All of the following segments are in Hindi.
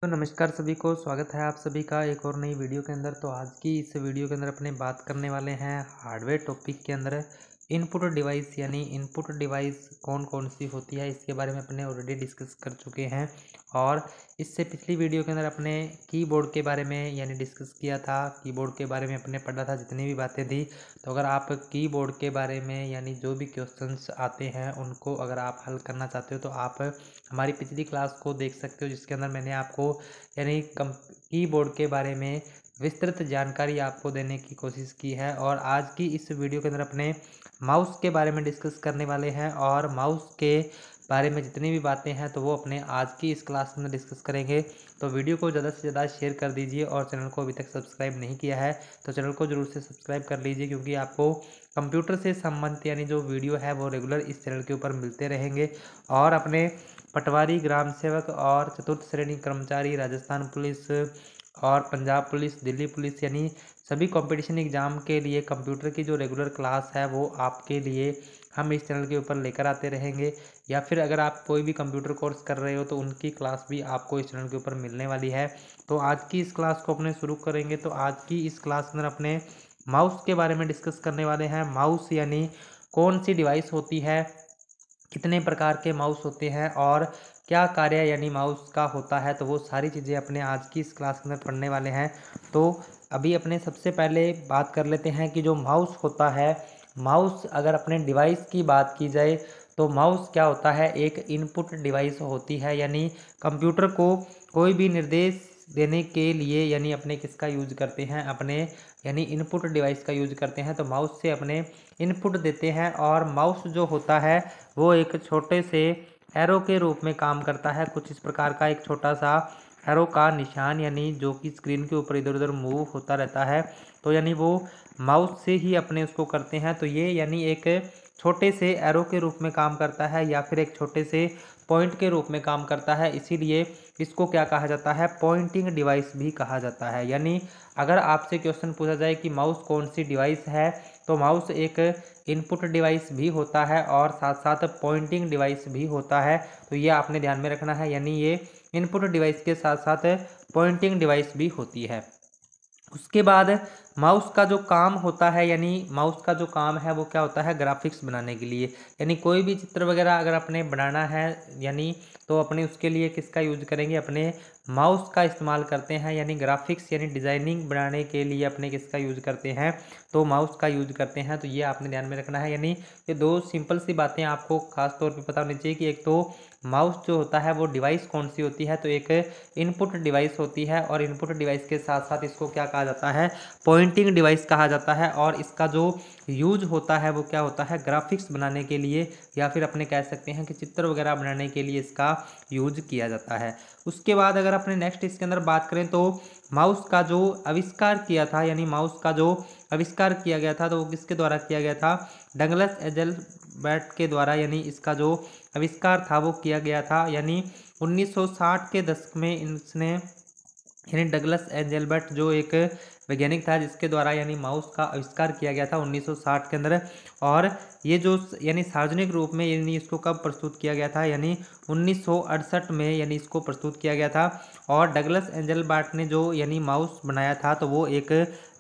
तो नमस्कार सभी को, स्वागत है आप सभी का एक और नई वीडियो के अंदर। तो आज की इस वीडियो के अंदर अपने बात करने वाले हैं हार्डवेयर टॉपिक के अंदर इनपुट डिवाइस, यानी इनपुट डिवाइस कौन कौन सी होती है इसके बारे में अपने ऑलरेडी डिस्कस कर चुके हैं। और इससे पिछली वीडियो के अंदर अपने कीबोर्ड के बारे में यानी डिस्कस किया था, कीबोर्ड के बारे में अपने पढ़ा था जितनी भी बातें थी। तो अगर आप कीबोर्ड के बारे में यानी जो भी क्वेश्चंस आते हैं उनको अगर आप हल करना चाहते हो तो आप हमारी पिछली क्लास को देख सकते हो, जिसके अंदर मैंने आपको यानी कीबोर्ड के बारे में विस्तृत जानकारी आपको देने की कोशिश की है। और आज की इस वीडियो के अंदर अपने माउस के बारे में डिस्कस करने वाले हैं, और माउस के बारे में जितनी भी बातें हैं तो वो अपने आज की इस क्लास में डिस्कस करेंगे। तो वीडियो को ज़्यादा से ज़्यादा शेयर कर दीजिए, और चैनल को अभी तक सब्सक्राइब नहीं किया है तो चैनल को ज़रूर से सब्सक्राइब कर लीजिए, क्योंकि आपको कंप्यूटर से संबंधित यानी जो वीडियो है वो रेगुलर इस चैनल के ऊपर मिलते रहेंगे। और अपने पटवारी, ग्राम सेवक और चतुर्थ श्रेणी कर्मचारी, राजस्थान पुलिस और पंजाब पुलिस, दिल्ली पुलिस यानी सभी कंपटीशन एग्ज़ाम के लिए कंप्यूटर की जो रेगुलर क्लास है वो आपके लिए हम इस चैनल के ऊपर लेकर आते रहेंगे। या फिर अगर आप कोई भी कंप्यूटर कोर्स कर रहे हो तो उनकी क्लास भी आपको इस चैनल के ऊपर मिलने वाली है। तो आज की इस क्लास को अपने शुरू करेंगे। तो आज की इस क्लास के अंदर अपने माउस के बारे में डिस्कस करने वाले हैं। माउस यानी कौन सी डिवाइस होती है, कितने प्रकार के माउस होते हैं और क्या कार्य यानी माउस का होता है, तो वो सारी चीज़ें अपने आज की इस क्लास के अंदर पढ़ने वाले हैं। तो अभी अपने सबसे पहले बात कर लेते हैं कि जो माउस होता है, माउस अगर अपने डिवाइस की बात की जाए तो माउस क्या होता है, एक इनपुट डिवाइस होती है। यानी कंप्यूटर को कोई भी निर्देश देने के लिए यानी अपने किसका यूज करते हैं, अपने यानी इनपुट डिवाइस का यूज करते हैं। तो माउस से अपने इनपुट देते हैं, और माउस जो होता है वो एक छोटे से एरो के रूप में काम करता है। कुछ इस प्रकार का एक छोटा सा एरो का निशान, यानी जो कि स्क्रीन के ऊपर इधर उधर मूव होता रहता है। तो यानी वो माउस से ही अपने उसको करते हैं। तो ये यानी एक छोटे से एरो के रूप में काम करता है, या फिर एक छोटे से पॉइंट के रूप में काम करता है। इसीलिए इसको क्या कहा जाता है, पॉइंटिंग डिवाइस भी कहा जाता है। यानी अगर आपसे क्वेश्चन पूछा जाए कि माउस कौन सी डिवाइस है, तो माउस एक इनपुट डिवाइस भी होता है और साथ साथ पॉइंटिंग डिवाइस भी होता है। तो ये आपने ध्यान में रखना है, यानी ये इनपुट डिवाइस के साथ साथ पॉइंटिंग डिवाइस भी होती है। उसके बाद माउस का जो काम होता है, यानी माउस का जो काम है वो क्या होता है, ग्राफिक्स बनाने के लिए। यानी कोई भी चित्र वगैरह अगर अपने बनाना है यानी तो अपने उसके लिए किसका यूज करेंगे, अपने माउस का इस्तेमाल करते हैं। यानी ग्राफिक्स यानी डिज़ाइनिंग बनाने के लिए अपने किसका यूज करते हैं, तो माउस का यूज करते हैं। तो ये आपने ध्यान में रखना है। यानी ये दो सिंपल सी बातें आपको खास तौर पे पता होनी चाहिए कि एक तो माउस जो होता है वो डिवाइस कौन सी होती है, तो एक इनपुट डिवाइस होती है, और इनपुट डिवाइस के साथ साथ इसको क्या कहा जाता है, पॉइंटिंग डिवाइस कहा जाता है। और इसका जो यूज होता है वो क्या होता है, ग्राफिक्स बनाने के लिए, या फिर अपने कह सकते हैं कि चित्र वगैरह बनाने के लिए इसका यूज किया जाता है। उसके बाद अगर अपने नेक्स्ट इसके अंदर बात करें तो माउस का जो आविष्कार किया था, यानी माउस का जो आविष्कार किया गया था तो वो किसके द्वारा किया गया था, डगलस एडल्बर्ट के द्वारा। यानी इसका जो आविष्कार था वो किया गया था, यानी 1960 के दशक में इसने यानी डगलस एडल्बर्ट जो एक वैज्ञानिक था जिसके द्वारा यानी माउस का आविष्कार किया गया था 1960 के अंदर। और ये जो यानी सार्वजनिक रूप में यानी इसको कब प्रस्तुत किया गया था, यानी 1968 में यानी इसको प्रस्तुत किया गया था। और डगलस एंजलबर्ट ने जो यानी माउस बनाया था तो वो एक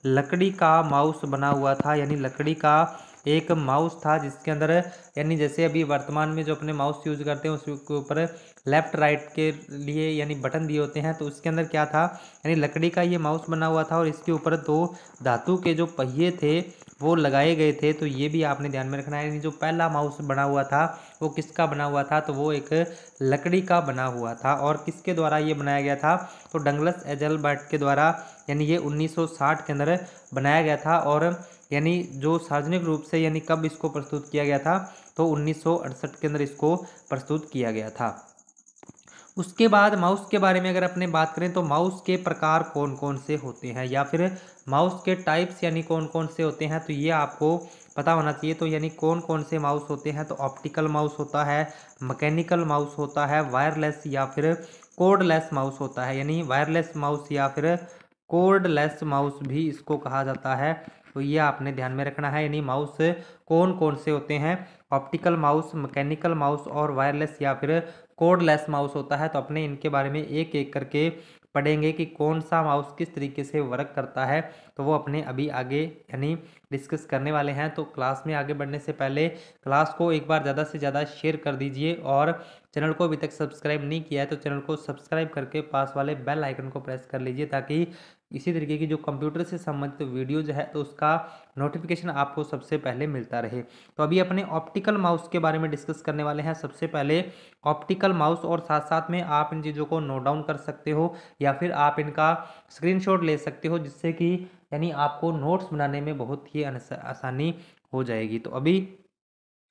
लकड़ी का माउस बना हुआ था। यानी लकड़ी का एक माउस था जिसके अंदर यानी जैसे अभी वर्तमान में जो अपने माउस यूज करते हैं उसके ऊपर लेफ्ट राइट के लिए यानी बटन दिए होते हैं, तो उसके अंदर क्या था, यानी लकड़ी का ये माउस बना हुआ था और इसके ऊपर दो धातु के जो पहिए थे वो लगाए गए थे। तो ये भी आपने ध्यान में रखना है। यानी जो पहला माउस बना हुआ था वो किसका बना हुआ था, तो वो एक लकड़ी का बना हुआ था। और किसके द्वारा ये बनाया गया था, तो डगलस एडल्बर्ट के द्वारा। यानी ये 1960 के अंदर बनाया गया था। और यानी जो सार्वजनिक रूप से यानी कब इसको प्रस्तुत किया गया था, तो 1968 के अंदर इसको प्रस्तुत किया गया था। उसके बाद माउस के बारे में अगर अपने बात करें तो माउस के प्रकार कौन कौन से होते हैं, या फिर माउस के टाइप्स यानी कौन कौन से होते हैं, तो ये आपको पता होना चाहिए। तो यानी कौन कौन से माउस होते हैं, तो ऑप्टिकल माउस होता है, मैकेनिकल माउस होता है, वायरलेस या फिर कोर्डलेस माउस होता है। यानी वायरलेस माउस या फिर कोर्डलेस माउस भी इसको कहा जाता है। तो ये आपने ध्यान में रखना है। यानी माउस कौन कौन से होते हैं, ऑप्टिकल माउस, मैकेनिकल माउस और वायरलेस या फिर कोडलेस माउस होता है। तो अपने इनके बारे में एक एक करके पढ़ेंगे कि कौन सा माउस किस तरीके से वर्क करता है, तो वो अपने अभी आगे यानी डिस्कस करने वाले हैं। तो क्लास में आगे बढ़ने से पहले क्लास को एक बार ज़्यादा से ज़्यादा शेयर कर दीजिए, और चैनल को अभी तक सब्सक्राइब नहीं किया है तो चैनल को सब्सक्राइब करके पास वाले बेल आइकन को प्रेस कर लीजिए, ताकि इसी तरीके की जो कंप्यूटर से संबंधित वीडियोज है तो उसका नोटिफिकेशन आपको सबसे पहले मिलता रहे। तो अभी अपने ऑप्टिकल माउस के बारे में डिस्कस करने वाले हैं। सबसे पहले ऑप्टिकल माउस, और साथ साथ में आप इन चीज़ों को नोट डाउन कर सकते हो या फिर आप इनका स्क्रीनशॉट ले सकते हो, जिससे कि यानी आपको नोट्स बनाने में बहुत ही आसानी हो जाएगी। तो अभी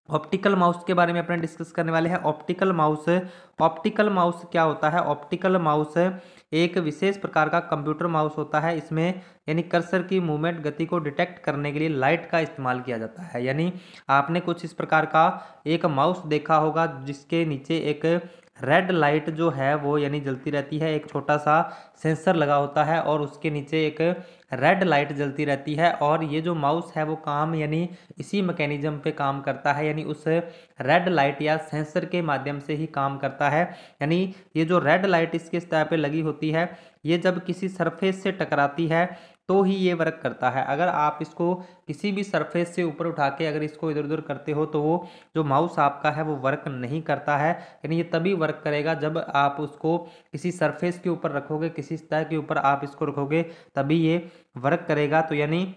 ऑप्टिकल माउस के बारे में अपने डिस्कस करने वाले हैं। ऑप्टिकल माउस क्या होता है? ऑप्टिकल माउस एक विशेष प्रकार का कंप्यूटर माउस होता है। इसमें यानी कर्सर की मूवमेंट गति को डिटेक्ट करने के लिए लाइट का इस्तेमाल किया जाता है। यानी आपने कुछ इस प्रकार का एक माउस देखा होगा जिसके नीचे एक रेड लाइट जो है वो यानी जलती रहती है, एक छोटा सा सेंसर लगा होता है और उसके नीचे एक रेड लाइट जलती रहती है, और ये जो माउस है वो काम यानी इसी मैकेनिज्म पे काम करता है, यानी उस रेड लाइट या सेंसर के माध्यम से ही काम करता है। यानी ये जो रेड लाइट इसके सतह पे लगी होती है, ये जब किसी सरफेस से टकराती है तो ही ये वर्क करता है। अगर आप इसको किसी भी सरफेस से ऊपर उठा के अगर इसको इधर उधर करते हो तो वो जो माउस आपका है वो वर्क नहीं करता है। यानी ये तभी वर्क करेगा जब आप उसको किसी सरफेस के ऊपर रखोगे, किसी सतह के ऊपर आप इसको रखोगे, तभी ये वर्क करेगा। तो यानी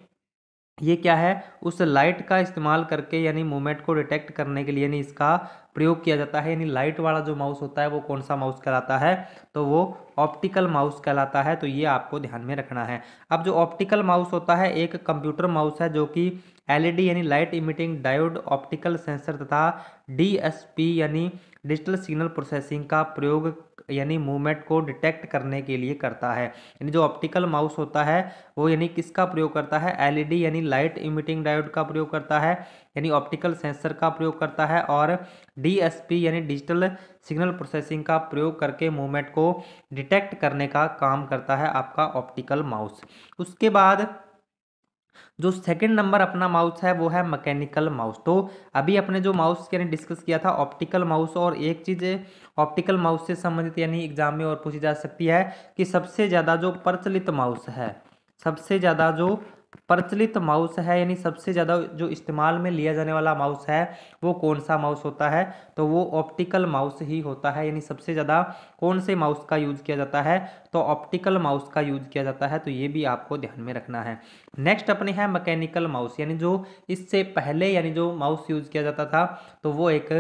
ये क्या है, उस लाइट का इस्तेमाल करके यानी मूवमेंट को डिटेक्ट करने के लिए यानी इसका प्रयोग किया जाता है। यानी लाइट वाला जो माउस होता है वो कौन सा माउस कहलाता है? तो वो ऑप्टिकल माउस कहलाता है। तो ये आपको ध्यान में रखना है। अब जो ऑप्टिकल माउस होता है एक कंप्यूटर माउस है जो कि एलईडी यानी light emitting diode, optical sensor तथा डीएसपी यानी डिजिटल सिग्नल प्रोसेसिंग का प्रयोग यानी मूवमेंट को डिटेक्ट करने के लिए करता है। यानी जो ऑप्टिकल माउस होता है वो यानी किसका प्रयोग करता है? एलईडी यानी लाइट इमिटिंग डायोड का प्रयोग करता है, यानी ऑप्टिकल सेंसर का प्रयोग करता है, और डीएसपी यानी डिजिटल सिग्नल प्रोसेसिंग का प्रयोग करके मूवमेंट को डिटेक्ट करने का काम करता है आपका ऑप्टिकल माउस। उसके बाद जो सेकंड नंबर अपना माउस है वो है मैकेनिकल माउस। तो अभी अपने जो माउस के डिस्कस किया था ऑप्टिकल माउस, और एक चीज़ ऑप्टिकल माउस से संबंधित यानी एग्जाम में और पूछी जा सकती है कि सबसे ज़्यादा जो प्रचलित माउस है, सबसे ज़्यादा जो प्रचलित माउस है यानी सबसे ज़्यादा जो इस्तेमाल में लिया जाने वाला माउस है वो कौन सा माउस होता है? तो वो ऑप्टिकल माउस ही होता है। यानी सबसे ज़्यादा कौन से माउस का यूज किया जाता है? तो ऑप्टिकल माउस का यूज किया जाता है। तो ये भी आपको ध्यान में रखना है। नेक्स्ट अपने है मैकेनिकल माउस, यानी जो इससे पहले यानी जो माउस यूज किया जाता था तो वो एक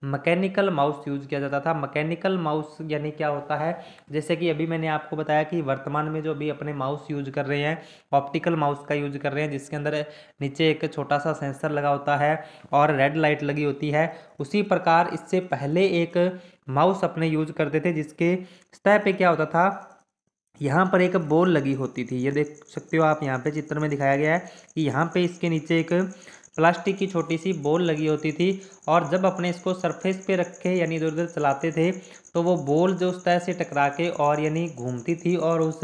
मैकेनिकल माउस यूज किया जाता था। मैकेनिकल माउस यानी क्या होता है? जैसे कि अभी मैंने आपको बताया कि वर्तमान में जो अभी अपने माउस यूज कर रहे हैं ऑप्टिकल माउस का यूज कर रहे हैं, जिसके अंदर नीचे एक छोटा सा सेंसर लगा होता है और रेड लाइट लगी होती है। उसी प्रकार इससे पहले एक माउस अपने यूज करते थे जिसके सतह पे क्या होता था, यहाँ पर एक बॉल लगी होती थी। ये देख सकते हो आप, यहाँ पे चित्र में दिखाया गया है कि यहाँ पे इसके नीचे एक प्लास्टिक की छोटी सी बॉल लगी होती थी, और जब अपने इसको सरफेस पे रख के यानी इधर उधर चलाते थे तो वो बॉल जो उस तरह से टकरा के और यानी घूमती थी, और उस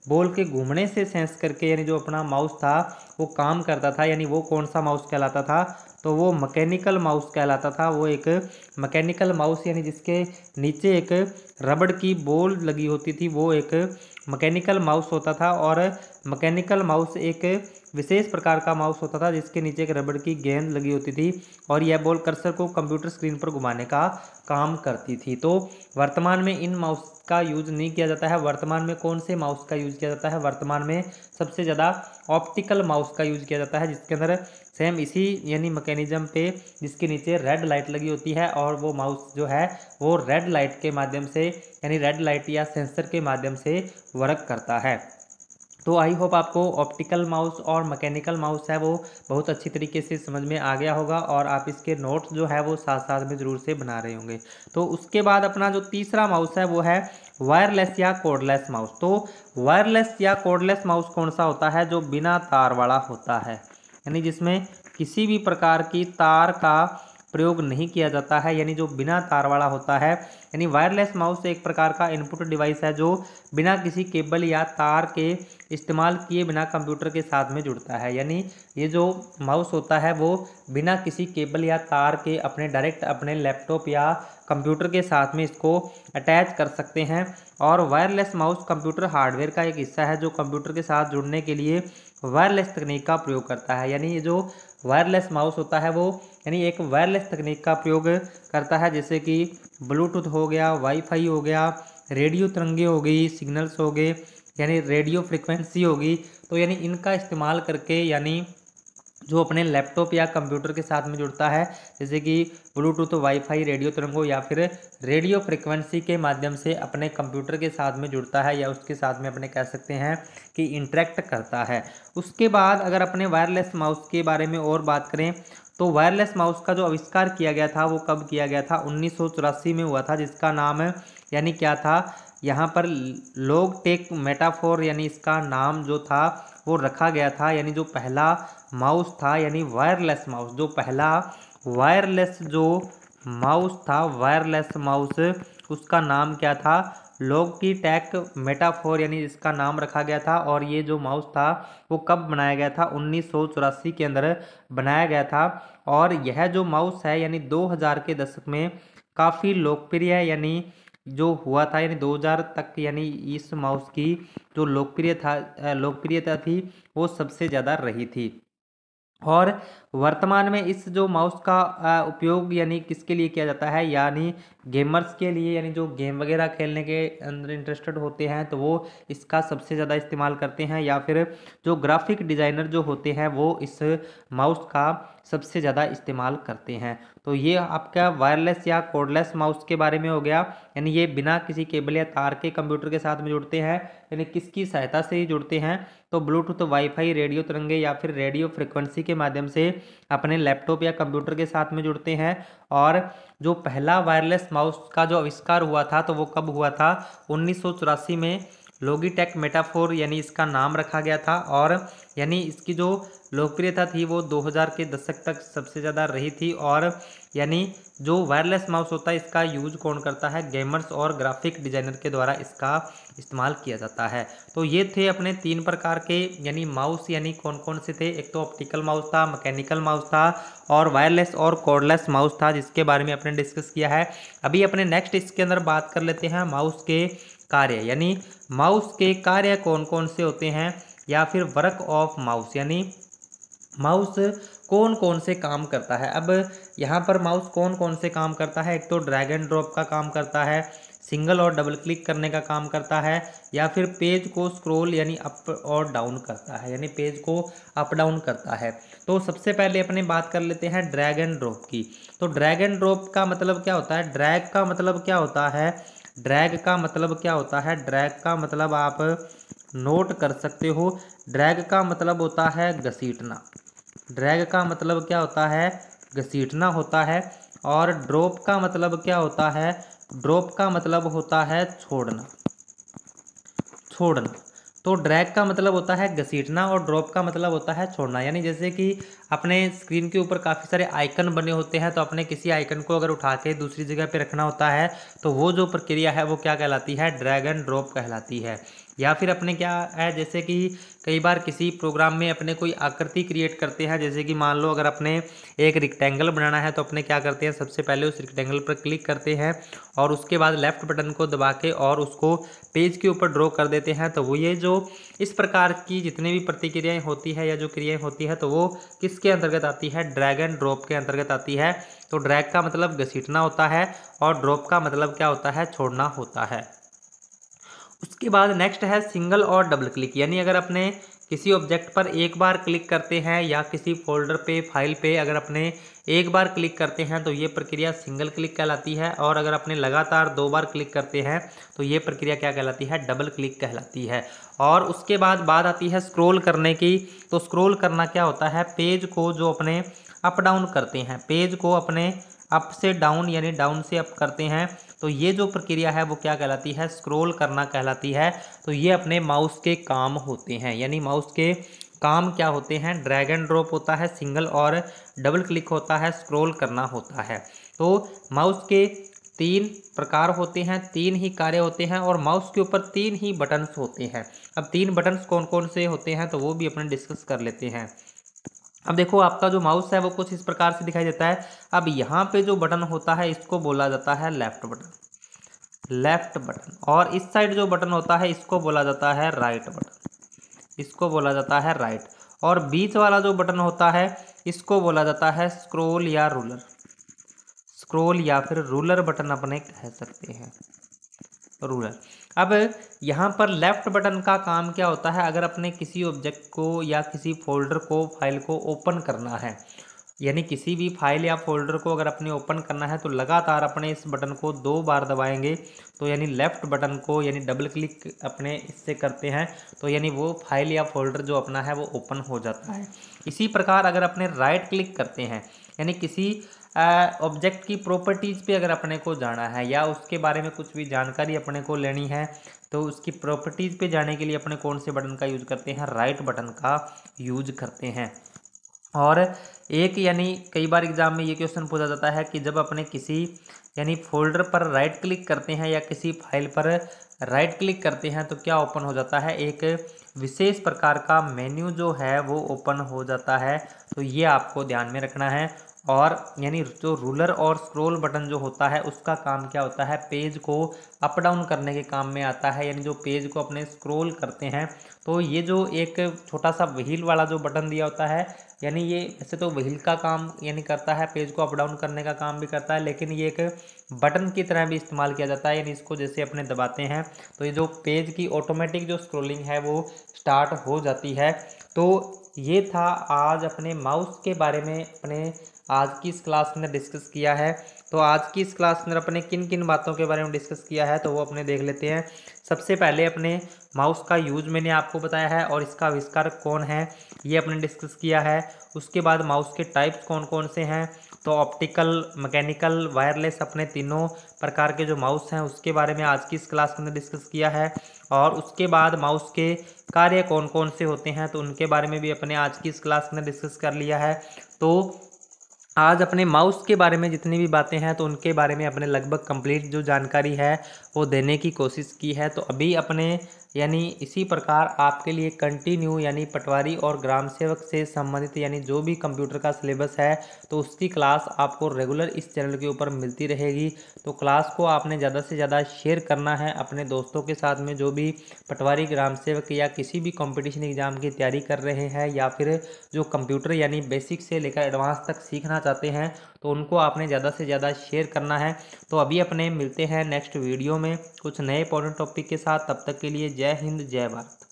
बॉल के घूमने से सेंस करके यानी जो अपना माउस था वो काम करता था। यानी वो कौन सा माउस कहलाता था? तो वो मैकेनिकल माउस कहलाता था। वो एक मैकेनिकल माउस यानी जिसके नीचे एक रबड़ की बॉल लगी होती थी वो एक मैकेनिकल माउस होता था। और मैकेनिकल माउस एक विशेष प्रकार का माउस होता था जिसके नीचे एक रबड़ की गेंद लगी होती थी, और यह बॉल कर्सर को कंप्यूटर स्क्रीन पर घुमाने का काम करती थी। तो वर्तमान में इन माउस का यूज नहीं किया जाता है। वर्तमान में कौन से माउस का यूज किया जाता है? वर्तमान में सबसे ज़्यादा ऑप्टिकल माउस का यूज किया जाता है, जिसके अंदर सेम इसी यानी मैकेनिज्म पे जिसके नीचे रेड लाइट लगी होती है, और वो माउस जो है वो रेड लाइट के माध्यम से यानी रेड लाइट या सेंसर के माध्यम से वर्क करता है। तो आई होप आपको ऑप्टिकल माउस और मैकेनिकल माउस है वो बहुत अच्छी तरीके से समझ में आ गया होगा, और आप इसके नोट्स जो है वो साथ साथ में ज़रूर से बना रहे होंगे। तो उसके बाद अपना जो तीसरा माउस है वो है वायरलेस या कोर्डलेस माउस। तो वायरलेस या कोर्डलेस माउस कौन सा होता है? जो बिना तार वाला होता है, यानी जिसमें किसी भी प्रकार की तार का प्रयोग नहीं किया जाता है, यानी जो बिना तार वाला होता है यानी वायरलेस माउस एक प्रकार का इनपुट डिवाइस है जो बिना किसी केबल या तार के इस्तेमाल किए बिना कंप्यूटर के साथ में जुड़ता है। यानी ये जो माउस होता है वो बिना किसी केबल या तार के अपने डायरेक्ट अपने लैपटॉप या कंप्यूटर के साथ में इसको अटैच कर सकते हैं। और वायरलेस माउस कंप्यूटर हार्डवेयर का एक हिस्सा है जो कंप्यूटर के साथ जुड़ने के लिए वायरलेस तकनीक का प्रयोग करता है। यानी ये जो वायरलेस माउस होता है वो यानी एक वायरलेस तकनीक का प्रयोग करता है, जैसे कि ब्लूटूथ हो गया, वाईफाई हो गया, रेडियो तरंगे हो गई, सिग्नल्स हो गए, यानी रेडियो फ्रिक्वेंसी होगी। तो यानी इनका इस्तेमाल करके यानी जो अपने लैपटॉप या कंप्यूटर के साथ में जुड़ता है, जैसे कि ब्लूटूथ, वाईफाई, रेडियो तरंगों या फिर रेडियो फ्रिक्वेंसी के माध्यम से अपने कंप्यूटर के साथ में जुड़ता है या उसके साथ में अपने कह सकते हैं कि इंटरेक्ट करता है। उसके बाद अगर अपने वायरलेस माउस के बारे में और बात करें तो वायरलेस माउस का जो आविष्कार किया गया था वो कब किया गया था? 1984 में हुआ था, जिसका नाम यानी क्या था यहाँ पर लॉगिटेक मेटाफोर, यानी इसका नाम जो था वो रखा गया था। यानी जो पहला माउस था यानी वायरलेस माउस, जो पहला वायरलेस जो माउस था वायरलेस माउस, उसका नाम क्या था? लॉगिटेक मेटाफोर, यानी इसका नाम रखा गया था। और ये जो माउस था वो कब बनाया गया था? 1984 के अंदर बनाया गया था। और यह जो माउस है यानी 2000 के दशक में काफ़ी लोकप्रिय है, यानी जो हुआ था यानी 2000 तक, यानी इस माउस की जो लोकप्रियता थी वो सबसे ज़्यादा रही थी। और वर्तमान में इस जो माउस का उपयोग यानी किसके लिए किया जाता है? यानी गेमर्स के लिए, यानी जो गेम वगैरह खेलने के अंदर इंटरेस्टेड होते हैं तो वो इसका सबसे ज़्यादा इस्तेमाल करते हैं, या फिर जो ग्राफिक डिज़ाइनर जो होते हैं वो इस माउस का सबसे ज़्यादा इस्तेमाल करते हैं। तो ये आपका वायरलेस या कॉर्डलेस माउस के बारे में हो गया, यानी ये बिना किसी केबल या तार के कंप्यूटर के साथ में जुड़ते हैं, यानी किसकी सहायता से ही जुड़ते हैं? तो ब्लूटूथ, वाईफाई, रेडियो तरंगे या फिर रेडियो फ्रिक्वेंसी के माध्यम से अपने लैपटॉप या कंप्यूटर के साथ में जुड़ते हैं। और जो पहला वायरलेस माउस का जो आविष्कार हुआ था तो वो कब हुआ था? 1984 में लॉगिटेक मेटाफोर, यानी इसका नाम रखा गया था। और यानी इसकी जो लोकप्रियता थी वो 2000 के दशक तक सबसे ज़्यादा रही थी। और यानी जो वायरलेस माउस होता है इसका यूज कौन करता है? गेमर्स और ग्राफिक डिजाइनर के द्वारा इसका इस्तेमाल किया जाता है। तो ये थे अपने 3 प्रकार के यानी माउस, यानी कौन कौन से थे? एक तो ऑप्टिकल माउस था, मैकेनिकल माउस था और वायरलेस और कॉर्डलेस माउस था, जिसके बारे में अपने डिस्कस किया है। अभी अपने नेक्स्ट इसके अंदर बात कर लेते हैं माउस के कार्य, यानी माउस के कार्य कौन कौन से होते हैं, या फिर वर्क ऑफ माउस, यानी माउस कौन कौन से काम करता है। अब यहाँ पर माउस कौन कौन से काम करता है? एक तो ड्रैग एंड ड्रॉप का काम करता है, सिंगल और डबल क्लिक करने का काम करता है, या फिर पेज को स्क्रॉल यानी अप और डाउन करता है, यानी पेज को अप डाउन करता है। तो सबसे पहले अपने बात कर लेते हैं ड्रैग एंड ड्रॉप की। तो ड्रैग एंड ड्रॉप का मतलब क्या होता है? ड्रैग का मतलब क्या होता है? ड्रैग का मतलब क्या होता है? ड्रैग का मतलब आप नोट कर सकते हो। ड्रैग का मतलब होता है घसीटना। ड्रैग का मतलब क्या होता है? घसीटना होता है। और ड्रॉप का मतलब क्या होता है? ड्रॉप का मतलब होता है छोड़ना। छोड़ना। तो ड्रैग का मतलब होता है घसीटना और ड्रॉप का मतलब होता है छोड़ना। यानी जैसे कि अपने स्क्रीन के ऊपर काफ़ी सारे आइकन बने होते हैं, तो अपने किसी आइकन को अगर उठा के दूसरी जगह पे रखना होता है तो वो जो प्रक्रिया है वो क्या कहलाती है? ड्रैग एंड ड्रॉप कहलाती है। या फिर अपने क्या है, जैसे कि कई बार किसी प्रोग्राम में अपने कोई आकृति क्रिएट करते हैं, जैसे कि मान लो अगर अपने एक रेक्टेंगल बनाना है तो अपने क्या करते हैं? सबसे पहले उस रेक्टेंगल पर क्लिक करते हैं और उसके बाद लेफ्ट बटन को दबा के और उसको पेज के ऊपर ड्रॉ कर देते हैं। तो वो ये जो इस प्रकार की जितनी भी प्रतिक्रियाएं होती है या जो क्रियाएं होती है तो वो किसके अंतर्गत आती है? ड्रैग एंड ड्रॉप के अंतर्गत आती है। तो ड्रैग का मतलब घसीटना होता है और ड्रॉप का मतलब क्या होता है? छोड़ना होता है। उसके बाद नेक्स्ट है सिंगल और डबल क्लिक, यानी अगर अपने किसी ऑब्जेक्ट पर एक बार क्लिक करते हैं या किसी फोल्डर पे, फाइल पे अगर अपने एक बार क्लिक करते हैं तो ये प्रक्रिया सिंगल क्लिक कहलाती है। और अगर अपने लगातार 2 बार क्लिक करते हैं तो ये प्रक्रिया क्या कहलाती है? डबल क्लिक कहलाती है। और उसके बाद बात आती है स्क्रॉल करने की। तो स्क्रॉल करना क्या होता है? पेज को जो अपने अप डाउन करते हैं, पेज को अपने अप से डाउन यानी डाउन से अप करते हैं, तो ये जो प्रक्रिया है वो क्या कहलाती है? स्क्रॉल करना कहलाती है। तो ये अपने माउस के काम होते हैं, यानी माउस के काम क्या होते हैं? ड्रैग एंड ड्रॉप होता है, सिंगल और डबल क्लिक होता है, स्क्रॉल करना होता है। तो माउस के 3 प्रकार होते हैं, 3 ही कार्य होते हैं और माउस के ऊपर 3 ही बटन्स होते हैं। अब 3 बटन्स कौन कौन से होते हैं तो वो भी अपने डिस्कस कर लेते हैं। अब देखो आपका जो माउस है वो कुछ इस प्रकार से दिखाई देता है। अब यहाँ पे जो बटन होता है इसको बोला जाता है लेफ्ट बटन, लेफ्ट बटन, और इस साइड जो बटन होता है इसको बोला जाता है राइट बटन, इसको बोला जाता है राइट, और बीच वाला जो बटन होता है इसको बोला जाता है स्क्रॉल या रूलर, स्क्रॉल या फिर रूलर बटन अपने कह सकते हैं, रूलर। अब यहाँ पर लेफ्ट बटन का काम क्या होता है, अगर अपने किसी ऑब्जेक्ट को या किसी फोल्डर को, फाइल को ओपन करना है, यानी किसी भी फाइल या फोल्डर को अगर अपने ओपन करना है तो लगातार अपने इस बटन को 2 बार दबाएंगे, तो यानी लेफ़्ट बटन को यानी डबल क्लिक अपने इससे करते हैं तो यानी वो फाइल या फोल्डर जो अपना है वो ओपन हो जाता है। इसी प्रकार अगर अपने राइट क्लिक करते हैं, यानी किसी ऑब्जेक्ट की प्रॉपर्टीज़ पे अगर अपने को जाना है या उसके बारे में कुछ भी जानकारी अपने को लेनी है, तो उसकी प्रॉपर्टीज़ पे जाने के लिए अपने कौन से बटन का यूज़ करते हैं, राइट बटन का यूज करते हैं। और एक यानी कई बार एग्जाम में ये क्वेश्चन पूछा जाता है कि जब अपने किसी यानी फोल्डर पर राइट क्लिक करते हैं या किसी फाइल पर राइट क्लिक करते हैं तो क्या ओपन हो जाता है, एक विशेष प्रकार का मेन्यू जो है वो ओपन हो जाता है। तो ये आपको ध्यान में रखना है। और यानी जो रूलर और स्क्रॉल बटन जो होता है उसका काम क्या होता है, पेज को अप डाउन करने के काम में आता है, यानी जो पेज को अपने स्क्रॉल करते हैं। तो ये जो एक छोटा सा व्हील वाला जो बटन दिया होता है, यानी ये ऐसे तो व्हील का काम यानी करता है, पेज को अप डाउन करने का काम भी करता है, लेकिन ये एक बटन की तरह भी इस्तेमाल किया जाता है। यानी इसको जैसे अपने दबाते हैं तो ये जो पेज की ऑटोमेटिक जो स्क्रॉलिंग है वो स्टार्ट हो जाती है। तो ये था आज अपने माउस के बारे में अपने आज की इस क्लास में डिस्कस किया है। तो आज की इस क्लास में अपने किन किन बातों के बारे में डिस्कस किया है तो वो अपने देख लेते हैं। सबसे पहले अपने माउस का यूज मैंने आपको बताया है और इसका आविष्कार कौन है ये अपने डिस्कस किया है। उसके बाद माउस के टाइप्स कौन कौन से हैं, तो ऑप्टिकल, मैकेनिकल, वायरलेस, अपने तीनों प्रकार के जो माउस हैं उसके बारे में आज की इस क्लास में डिस्कस किया है। और उसके बाद माउस के कार्य कौन कौन से होते हैं तो उनके बारे में भी अपने आज की इस क्लास में डिस्कस कर लिया है। तो आज अपने माउस के बारे में जितनी भी बातें हैं तो उनके बारे में अपने लगभग कंप्लीट जो जानकारी है वो देने की कोशिश की है। तो अभी अपने यानी इसी प्रकार आपके लिए कंटिन्यू यानी पटवारी और ग्राम सेवक से संबंधित यानी जो भी कंप्यूटर का सिलेबस है तो उसकी क्लास आपको रेगुलर इस चैनल के ऊपर मिलती रहेगी। तो क्लास को आपने ज़्यादा से ज़्यादा शेयर करना है अपने दोस्तों के साथ में जो भी पटवारी, ग्राम सेवक या किसी भी कंपटीशन एग्जाम की तैयारी कर रहे हैं या फिर जो कंप्यूटर यानी बेसिक से लेकर एडवांस तक सीखना चाहते हैं तो उनको आपने ज़्यादा से ज़्यादा शेयर करना है। तो अभी अपने मिलते हैं नेक्स्ट वीडियो में कुछ नए इंपॉर्टेंट टॉपिक के साथ। तब तक के लिए जय हिंद, जय भारत।